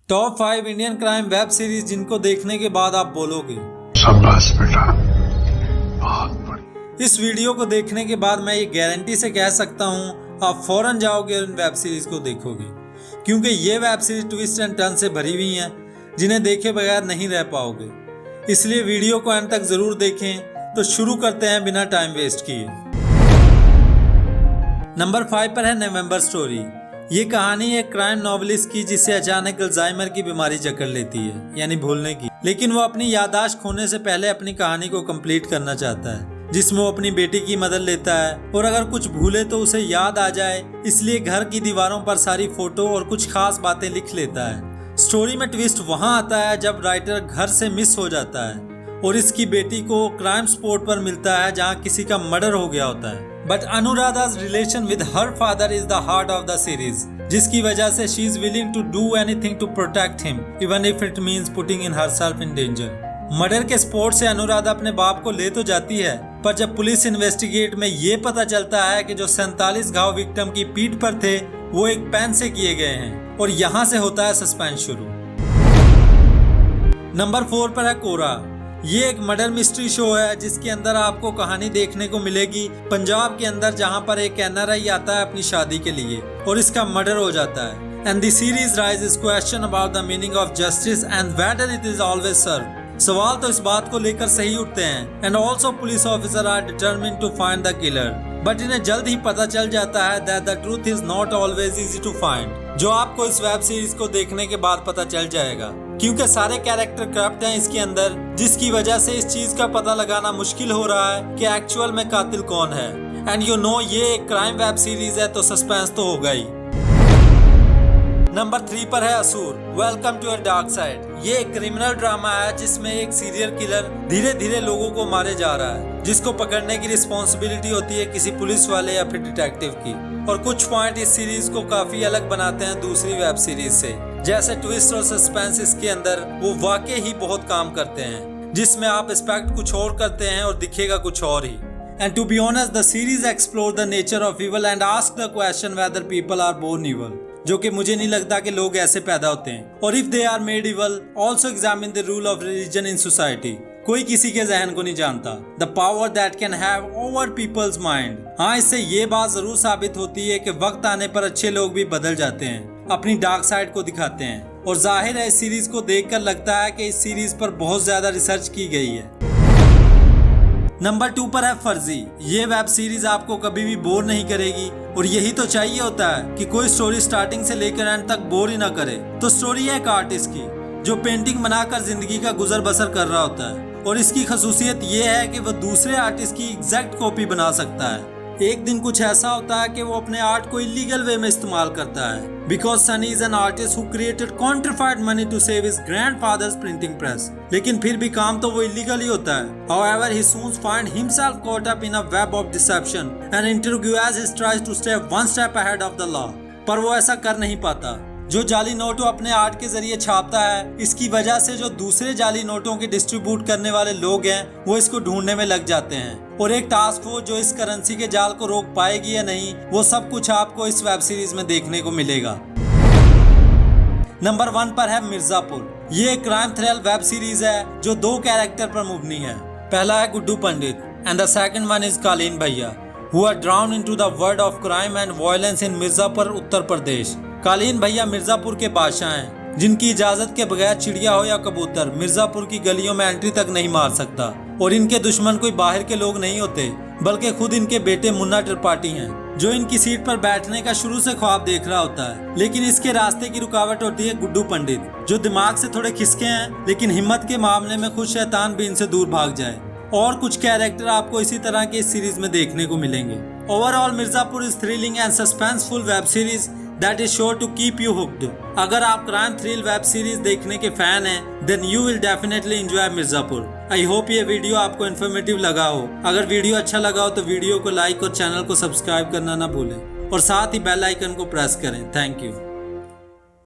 Top 5 Indian crime web series जिनको देखने के बाद आप बोलोगे शाबाश बेटा, बहुत बढ़िया। इस वीडियो को देखने के बाद मैं ये गारंटी से कह सकता हूँ आप फौरन जाओगे और इन वेब सीरीज को देखोगे, क्योंकि ये web series twist and turn से भरी हुई हैं जिन्हें देखे बगैर नहीं रह पाओगे। इसलिए वीडियो को अंत तक जरूर देखें। तो शुरू करते हैं बिना टाइम वेस्ट किए। नंबर 5 पर है नवंबर स्टोरी। ये कहानी एक क्राइम नॉवेलिस्ट की जिसे अचानक अल्जाइमर की बीमारी जकड़ लेती है, यानी भूलने की। लेकिन वो अपनी याददाश्त खोने से पहले अपनी कहानी को कंप्लीट करना चाहता है, जिसमें वो अपनी बेटी की मदद लेता है और अगर कुछ भूले तो उसे याद आ जाए, इसलिए घर की दीवारों पर सारी फोटो और कुछ खास बातें लिख लेता है। स्टोरी में ट्विस्ट वहाँ आता है जब राइटर घर से मिस हो जाता है और इसकी बेटी को क्राइम स्पॉट पर मिलता है जहाँ किसी का मर्डर हो गया होता है। But Anuradha's relation with her father is the heart of the series, जिसकी वजह से she is willing to do anything to protect him, even if it means putting in herself in danger. Murder के spot से अनुराधा अपने बाप को ले तो जाती है, पर जब पुलिस इन्वेस्टिगेट में ये पता चलता है कि जो 47 घाव विक्टिम की पीठ पर थे वो एक पेन से किए गए हैं और यहाँ से होता है सस्पेंस शुरू। नंबर 4 पर है कोरा। ये एक मर्डर मिस्ट्री शो है जिसके अंदर आपको कहानी देखने को मिलेगी पंजाब के अंदर, जहां पर एक NRI आता है अपनी शादी के लिए और इसका मर्डर हो जाता है। And the series raises question about the meaning of justice and whether it is always serve. सवाल तो इस बात को लेकर सही उठते हैं। And also police officer are determined to find the killer, but इन्हें जल्द ही पता चल जाता है that the truth is not always easy to find, जो आपको इस वेब सीरीज को देखने के बाद पता चल जाएगा, क्योंकि सारे कैरेक्टर करप्ट हैं इसके अंदर, जिसकी वजह से इस चीज का पता लगाना मुश्किल हो रहा है कि एक्चुअल में कातिल कौन है। एंड यू नो ये एक क्राइम वेब सीरीज है तो सस्पेंस तो होगा ही। नंबर 3 पर है Asur, welcome to a dark side. ये एक क्रिमिनल ड्रामा है जिसमें एक सीरियल किलर धीरे धीरे लोगों को मारे जा रहा है, जिसको पकड़ने की रिस्पॉन्सिबिलिटी होती है किसी पुलिस वाले या फिर डिटेक्टिव की। और कुछ पॉइंट इस सीरीज को काफी अलग बनाते हैं दूसरी वेब सीरीज से, जैसे ट्विस्ट और सस्पेंस इसके अंदर वो वाकई ही बहुत काम करते हैं, जिसमें आप एक्सपेक्ट कुछ और करते हैं और दिखेगा कुछ और ही। And to be honest the series explore the nature of evil and ask the question whether people are born evil, जो कि मुझे नहीं लगता कि लोग ऐसे पैदा होते हैं। और if they are made evil also examine the rule of religion in society. कोई किसी के जहन को नहीं जानता, the power that can have over people's mind. हाँ, इससे ये बात जरूर साबित होती है कि वक्त आने पर अच्छे लोग भी बदल जाते हैं, अपनी डार्क साइड को दिखाते हैं। और जाहिर है इस सीरीज को देखकर लगता है कि इस सीरीज पर बहुत ज्यादा रिसर्च की गई है। नंबर 2 पर है फर्जी। ये वेब सीरीज आपको कभी भी बोर नहीं करेगी और यही तो चाहिए होता है कि कोई स्टोरी स्टार्टिंग से लेकर एंड तक बोर ही ना करे। तो स्टोरी है एक आर्टिस्ट की जो पेंटिंग बनाकर जिंदगी का गुजर बसर कर रहा होता है और इसकी खासियत ये है कि वह दूसरे आर्टिस्ट की एग्जैक्ट कॉपी बना सकता है। एक दिन कुछ ऐसा होता है कि वो अपने आर्ट को इलीगल वे में इस्तेमाल करता है, because Sunny is an artist who created counterfeit money to save his grandfather's printing press. लेकिन फिर भी काम तो वो इलीगल ही होता है। However, he soon finds himself caught up in a web of deception and interview as he tries to stay one step ahead of the law। पर वो ऐसा कर नहीं पाता। जो जाली नोट अपने आर्ट के जरिए छापता है, इसकी वजह से जो दूसरे जाली नोटों के डिस्ट्रीब्यूट करने वाले लोग हैं वो इसको ढूंढने में लग जाते हैं। और एक टास्क फोर्स जो इस करेंसी के जाल को रोक पाएगी या नहीं, वो सब कुछ आपको इस वेब सीरीज में देखने को मिलेगा। नंबर 1 पर है मिर्जापुर। ये एक क्राइम थ्रिल वेब सीरीज है जो 2 कैरेक्टर पर मुबनी है। पहला है Guddu Pandit and the second one is Kaleen Bhaiya, who are drawn into the world of crime and violence in Mirzapur, Uttar Pradesh. Kaleen Bhaiya Mirzapur के बादशाह हैं, जिनकी इजाजत के बगैर चिड़िया हो या कबूतर मिर्जापुर की गलियों में एंट्री तक नहीं मार सकता। और इनके दुश्मन कोई बाहर के लोग नहीं होते, बल्कि खुद इनके बेटे मुन्ना त्रिपाठी हैं, जो इनकी सीट पर बैठने का शुरू से ख्वाब देख रहा होता है। लेकिन इसके रास्ते की रुकावट होती है गुड्डू पंडित, जो दिमाग से थोड़े खिसके हैं लेकिन हिम्मत के मामले में खुद शैतान भी इनसे दूर भाग जाए। और कुछ कैरेक्टर आपको इसी तरह के इस सीरीज में देखने को मिलेंगे। Overall Mirzapur is thrilling and suspenseful web series that is sure to keep you hooked। अगर आप क्राइम थ्रिल वेब सीरीज देखने के फैन हैं, then you will definitely enjoy Mirzapur. I hope ये वीडियो आपको इन्फॉर्मेटिव लगा हो। अगर वीडियो अच्छा लगा हो तो वीडियो को लाइक और चैनल को सब्सक्राइब करना ना भूलें और साथ ही बेल आइकन को प्रेस करें। Thank you.